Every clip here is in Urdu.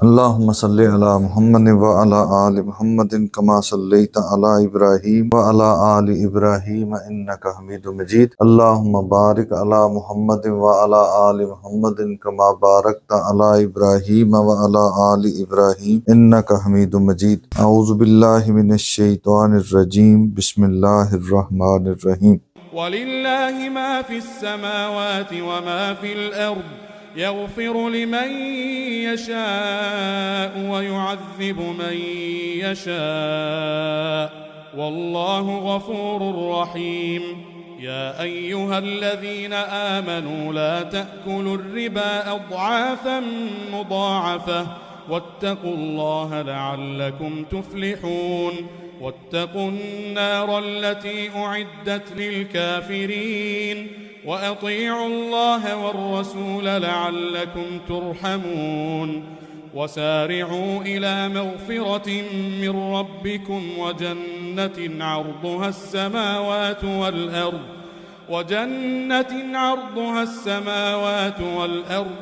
اللهم صل على محمد وعلى آل محمد كما صليت على إبراهيم وعلى آل إبراهيم إنك حميد مجيد اللهم بارك على محمد وعلى آل محمد كما باركت على إبراهيم وعلى آل إبراهيم إنك حميد مجيد أعوذ بالله من الشيطان الرجيم بسم الله الرحمن الرحيم ولله ما في السماوات وما في الأرض يغفر لمن يشاء ويعذب من يشاء والله غفور رحيم يا أيها الذين آمنوا لا تأكلوا الربا أضعافا مضاعفة واتقوا الله لعلكم تفلحون واتقوا النار التي أعدت للكافرين وأطيعوا الله والرسول لعلكم ترحمون وسارعوا إلى مغفرة من ربكم وجنة عرضها السماوات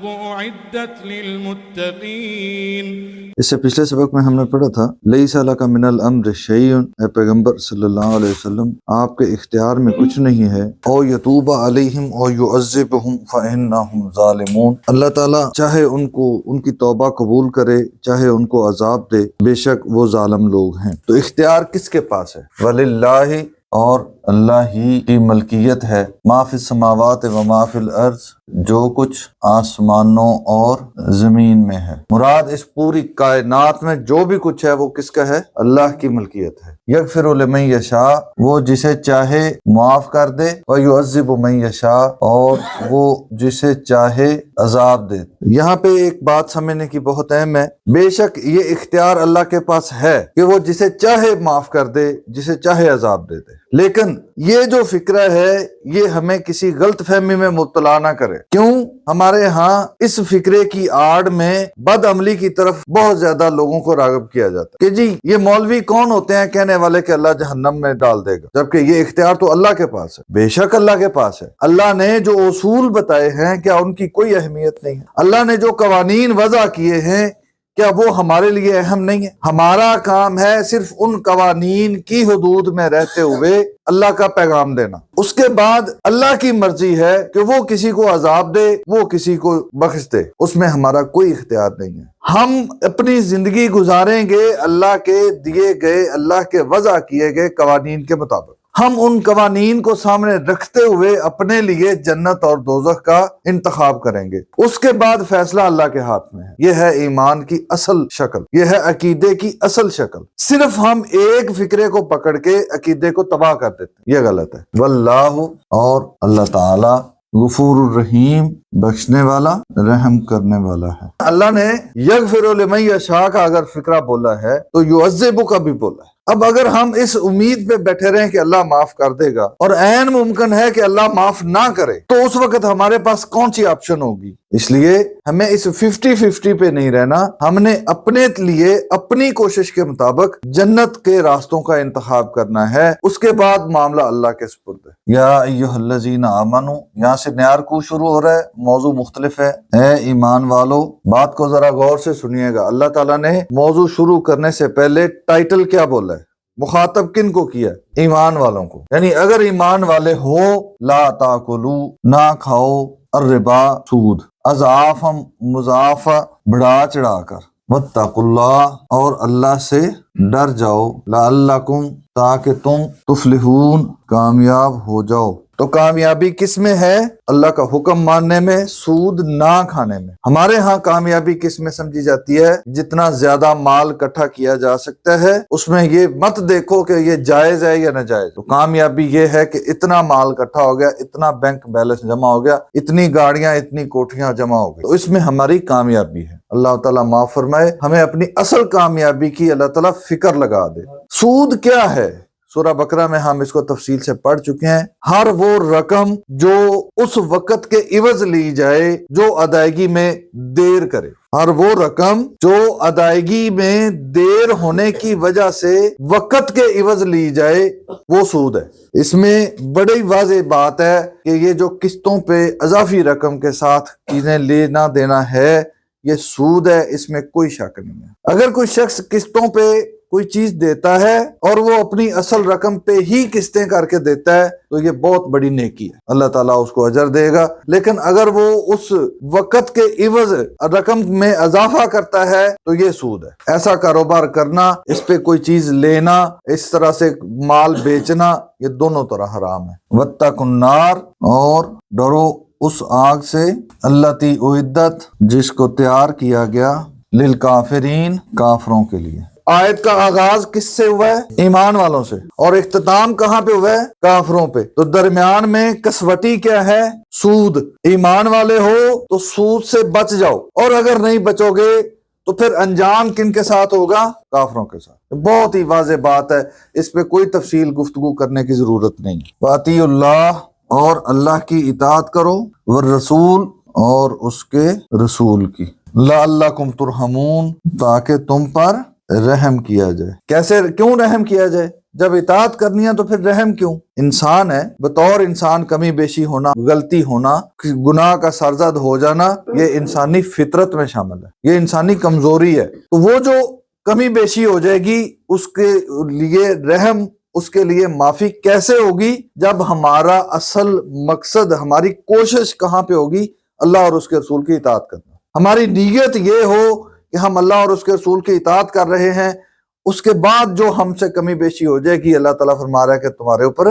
أعدت للمتقين۔ اس سے پچھلے سبق میں ہم نے پڑھا تھا لیس لک من الامر شیء، اے پیغمبر صلی اللہ علیہ وسلم آپ کے اختیار میں کچھ نہیں ہے، او یتوب علیہم او یعذبہم فانہم ظالمون، اللہ تعالیٰ چاہے ان کی توبہ قبول کرے چاہے ان کو عذاب دے، بے شک وہ ظالم لوگ ہیں۔ تو اختیار کس کے پاس ہے؟ وللہ، اور اللہ ہی کی ملکیت ہے، ما فی السماوات و ما فی الارض، جو کچھ آسمانوں اور زمین میں ہے۔ مراد اس پوری کائنات میں جو بھی کچھ ہے وہ کس کا ہے؟ اللہ کی ملکیت ہے۔ یغفر لمن یشاء، وہ جسے چاہے معاف کر دے، ویعذب من یشاء، اور وہ جسے چاہے عذاب دے۔ یہاں پہ ایک بات سمجھنے کی بہت اہم ہے، بے شک یہ اختیار اللہ کے پاس ہے کہ وہ جسے چاہے معاف کر دے، جسے چاہے عذاب دے دے، لیکن یہ جو فکرہ ہے یہ ہمیں کسی غلط فہمی میں مبتلا نہ کرے۔ کیوں؟ ہمارے ہاں اس فکرے کی آڑ میں بد عملی کی طرف بہت زیادہ لوگوں کو راغب کیا جاتا ہے کہ جی یہ مولوی کون ہوتے ہیں کہنے والے کہ اللہ جہنم میں ڈال دے گا، جبکہ یہ اختیار تو اللہ کے پاس ہے۔ بے شک اللہ کے پاس ہے۔ اللہ نے جو اصول بتائے ہیں کیا ان کی کوئی اہمیت نہیں ہے؟ اللہ نے جو قوانین وضع کیے ہیں کیا وہ ہمارے لیے اہم نہیں ہے؟ ہمارا کام ہے صرف ان قوانین کی حدود میں رہتے ہوئے اللہ کا پیغام دینا۔ اس کے بعد اللہ کی مرضی ہے کہ وہ کسی کو عذاب دے، وہ کسی کو بخش دے، اس میں ہمارا کوئی اختیار نہیں ہے۔ ہم اپنی زندگی گزاریں گے اللہ کے دیے گئے، اللہ کے وضع کیے گئے قوانین کے مطابق۔ ہم ان قوانین کو سامنے رکھتے ہوئے اپنے لیے جنت اور دوزخ کا انتخاب کریں گے۔ اس کے بعد فیصلہ اللہ کے ہاتھ میں ہے۔ یہ ہے ایمان کی اصل شکل، یہ ہے عقیدے کی اصل شکل۔ صرف ہم ایک فکرے کو پکڑ کے عقیدے کو تباہ کر دیتے ہیں، یہ غلط ہے۔ واللہ، اور اللہ تعالی غفور الرحیم، بخشنے والا رحم کرنے والا ہے۔ اللہ نے یغفر لمن یشاء کا اگر فکرہ بولا ہے تو یعذب کا بھی بولا ہے۔ اب اگر ہم اس امید پہ بیٹھے رہیں کہ اللہ معاف کر دے گا اور عین ممکن ہے کہ اللہ معاف نہ کرے، تو اس وقت ہمارے پاس کون سی آپشن ہوگی؟ اس لیے ہمیں اس 50-50 پہ نہیں رہنا، ہم نے اپنے لیے اپنی کوشش کے مطابق جنت کے راستوں کا انتخاب کرنا ہے۔ اس کے بعد معاملہ اللہ کے سپرد ہے۔ یا ایھا الذین آمنو، یہاں سے نیا رکوع شروع ہو رہا ہے، موضوع مختلف ہے۔ اے ایمان والو، بات کو ذرا غور سے سنیے گا۔ اللہ تعالیٰ نے موضوع شروع کرنے سے پہلے ٹائٹل کیا بولا ہے؟ مخاطب کن کو کیا؟ ایمان والوں کو۔ یعنی اگر ایمان والے ہو، لا تاکلو، نہ کھاؤ، الربا، سود، اضعافا، مضاعفہ، بڑھا چڑھا کر، واتقوا اللہ، اور اللہ سے ڈر جاؤ، لعلکم، تاکہ تم تفلحون، کامیاب ہو جاؤ۔ تو کامیابی کس میں ہے؟ اللہ کا حکم ماننے میں، سود نہ کھانے میں۔ ہمارے ہاں کامیابی کس میں سمجھی جاتی ہے؟ جتنا زیادہ مال اکٹھا کیا جا سکتا ہے، اس میں یہ مت دیکھو کہ یہ جائز ہے یا ناجائز۔ تو کامیابی یہ ہے کہ اتنا مال اکٹھا ہو گیا، اتنا بینک بیلنس جمع ہو گیا، اتنی گاڑیاں، اتنی کوٹھیاں جمع ہو گئی، تو اس میں ہماری کامیابی ہے۔ اللہ تعالیٰ معاف فرمائے، ہمیں اپنی اصل کامیابی کی اللہ تعالیٰ فکر لگا دے۔ سود کیا ہے؟ سورہ بقرہ میں ہم اس کو تفصیل سے پڑھ چکے ہیں۔ ہر وہ رقم جو اس وقت کے عوض لی جائے جو ادائیگی میں دیر کرے، ہر وہ رقم جو ادائیگی میں دیر ہونے کی وجہ سے وقت کے عوض لی جائے، وہ سود ہے۔ اس میں بڑی واضح بات ہے کہ یہ جو قسطوں پہ اضافی رقم کے ساتھ چیزیں لینا دینا ہے، یہ سود ہے، اس میں کوئی شک نہیں ہے۔ اگر کوئی شخص قسطوں پہ کوئی چیز دیتا ہے اور وہ اپنی اصل رقم پہ ہی قسطیں کر کے دیتا ہے تو یہ بہت بڑی نیکی ہے، اللہ تعالیٰ اس کو اجر دے گا۔ لیکن اگر وہ اس وقت کے عوض رقم میں اضافہ کرتا ہے تو یہ سود ہے۔ ایسا کاروبار کرنا، اس پہ کوئی چیز لینا، اس طرح سے مال بیچنا، یہ دونوں طرح حرام ہے۔ واتقوا النار، اور ڈرو اس آگ سے التی اعدت، جس کو تیار کیا گیا للکافرین، کافروں کے لیے۔ آیت کا آغاز کس سے ہوا ہے؟ ایمان والوں سے، اور اختتام کہاں پہ ہوا ہے؟ کافروں پہ۔ تو درمیان میں کسوٹی کیا ہے؟ سود۔ ایمان والے ہو تو سود سے بچ جاؤ، اور اگر نہیں بچو گے تو پھر انجام کن کے ساتھ ہوگا؟ کافروں کے ساتھ۔ بہت ہی واضح بات ہے، اس پہ کوئی تفصیل گفتگو کرنے کی ضرورت نہیں۔ وَأَطِیعُوا اللَّهَ، اور اللہ کی اطاعت کرو، والرسول، اور اس کے رسول کی، لعلکم ترحمون، تاکہ تم پر رحم کیا جائے۔ کیسے، کیوں رحم کیا جائے؟ جب اطاعت کرنی ہے تو پھر رحم کیوں؟ انسان ہے، بطور انسان کمی بیشی ہونا، غلطی ہونا، گناہ کا سرزد ہو جانا، یہ انسانی فطرت میں شامل ہے، یہ انسانی کمزوری ہے۔ تو وہ جو کمی بیشی ہو جائے گی، اس کے لیے رحم، اس کے لیے معافی کیسے ہوگی؟ جب ہمارا اصل مقصد، ہماری کوشش کہاں پہ ہوگی؟ اللہ اور اس کے رسول کی اطاعت کرنا۔ ہماری نیت یہ ہو کہ ہم اللہ اور اس کے رسول کی اطاعت کر رہے ہیں، اس کے بعد جو ہم سے کمی بیشی ہو جائے گی، اللہ تعالیٰ فرما رہا ہے کہ تمہارے اوپر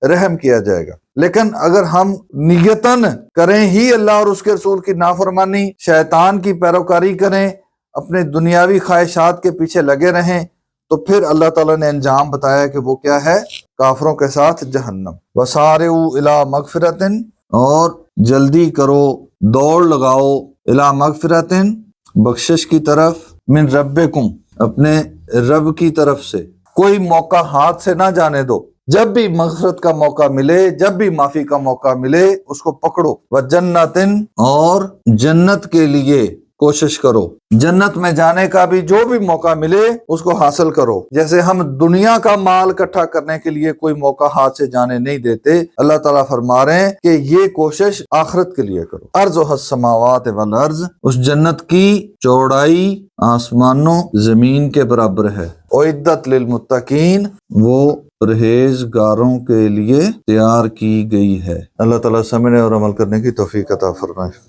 رحم کیا جائے گا۔ لیکن اگر ہم نیتاً کریں ہی اللہ اور اس کے رسول کی نافرمانی، شیطان کی پیروکاری کریں، اپنے دنیاوی خواہشات کے پیچھے لگے رہیں، تو پھر اللہ تعالیٰ نے انجام بتایا کہ وہ کیا ہے؟ کافروں کے ساتھ جہنم۔ وَسَارِعُوا إِلَىٰ مَغْفِرَةٍ، اور جلدی کرو، دوڑ لگاؤ، إِلَىٰ مَغْفِرَةٍ، بخشش کی طرف، من ربکم، اپنے رب کی طرف سے۔ کوئی موقع ہاتھ سے نہ جانے دو، جب بھی مغفرت کا موقع ملے، جب بھی معافی کا موقع ملے، اس کو پکڑو۔ وجنتن، اور جنت کے لیے کوشش کرو، جنت میں جانے کا بھی جو بھی موقع ملے اس کو حاصل کرو۔ جیسے ہم دنیا کا مال اکٹھا کرنے کے لیے کوئی موقع ہاتھ سے جانے نہیں دیتے، اللہ تعالیٰ فرما رہے ہیں کہ یہ کوشش آخرت کے لیے کرو۔ ارضها السماوات والارض، اس جنت کی چوڑائی آسمانوں زمین کے برابر ہے۔ اعدت للمتقین، وہ پرہیزگاروں کے لیے تیار کی گئی ہے۔ اللہ تعالیٰ سمجھنے اور عمل کرنے کی توفیق عطا فرمائے۔